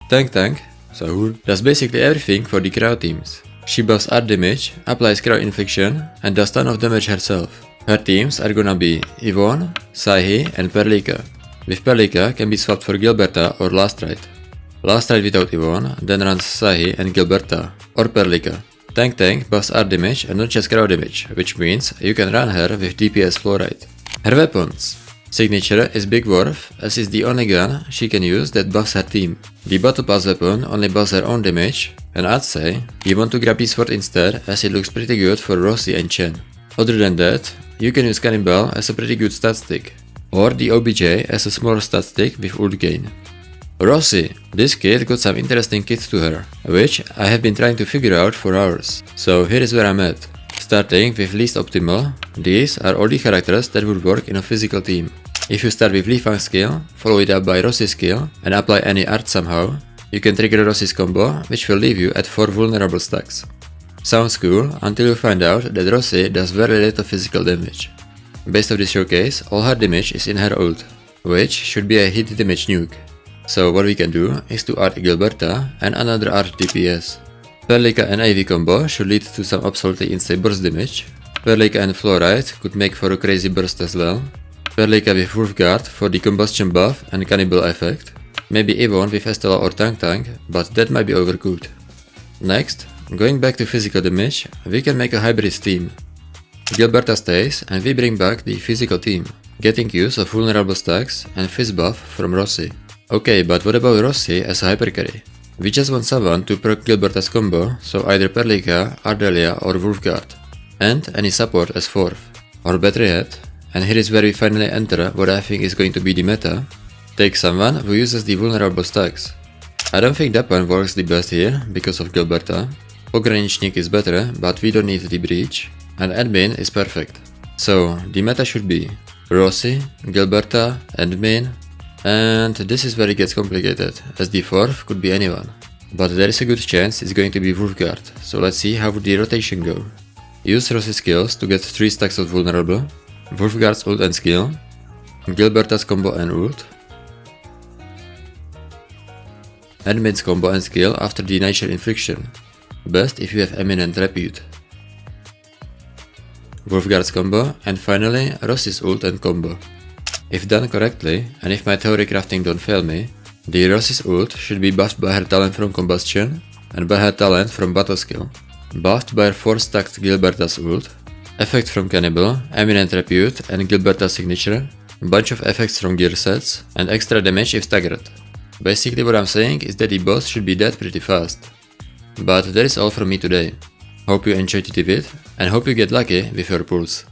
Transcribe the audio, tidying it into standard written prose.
Tangtang, so does basically everything for the crowd teams. She buffs art damage, applies crowd infliction, and does ton of damage herself. Her teams are gonna be Yvonne, Saihi, and Perlika. With Perlika can be swapped for Gilberta or Last Ride. Last Ride without Yvonne then runs Saihi and Gilberta, or Perlika. Tangtang buffs art damage and not just crowd damage, which means you can run her with DPS Fluoride. Her weapons. Signature is Big Dwarf, as is the only gun she can use that buffs her team. The Battle Pass weapon only buffs her own damage, and I'd say you want to grab the sword instead, as it looks pretty good for Rossi and Chen. Other than that, you can use Cannibal as a pretty good stat stick, or the OBJ as a smaller stat stick with ult gain. Rossi. This kit got some interesting kits to her, which I have been trying to figure out for hours, so here is where I'm at. Starting with least optimal, these are all the characters that would work in a physical team. If you start with Li Fang's skill, follow it up by Rossi's skill, and apply any art somehow, you can trigger Rossi's combo, which will leave you at 4 vulnerable stacks. Sounds cool until you find out that Rossi does very little physical damage. Based on this showcase, all her damage is in her ult, which should be a hit damage nuke. So what we can do is to art Gilberta and another art DPS. Perlika and AV combo should lead to some absolutely insane burst damage. Perlika and Fluoride could make for a crazy burst as well. Perlika with Wolfguard for the combustion buff and cannibal effect. Maybe Yvonne with Estella or Tangtang, but that might be overcooked. Next, going back to physical damage, we can make a hybrid team. Gilberta stays and we bring back the physical team, getting use of vulnerable stacks and fizz buff from Rossi. Okay, but what about Rossi as a hypercarry? We just want someone to proc Gilberta's combo, so either Perlika, Ardelia or Wolfguard. And any support as 4th. Or better yet, and here is where we finally enter what I think is going to be the meta, take someone who uses the vulnerable stacks. I don't think that one works the best here, because of Gilberta. Pogranicznik is better, but we don't need the breach, and admin is perfect. So, the meta should be Rossi, Gilberta, admin, and this is where it gets complicated, as the 4th could be anyone. But there is a good chance it's going to be Wolfguard, so let's see how would the rotation go. Use Rossi's skills to get 3 stacks of vulnerable, Wolfguard's ult and skill, Gilberta's combo and ult, admin's combo and skill after the nature infliction, best if you have eminent repute, Wolfguard's combo, and finally Rossi's ult and combo. If done correctly, and if my Theorycrafting don't fail me, the Rossi's ult should be buffed by her talent from combustion, and by her talent from battle skill, buffed by her 4-stacked Gilberta's ult, effect from Cannibal, eminent repute and Gilberta's signature, bunch of effects from gear sets, and extra damage if staggered. Basically what I'm saying is that the boss should be dead pretty fast. But that is all from me today. Hope you enjoyed the vid, and hope you get lucky with your pulls.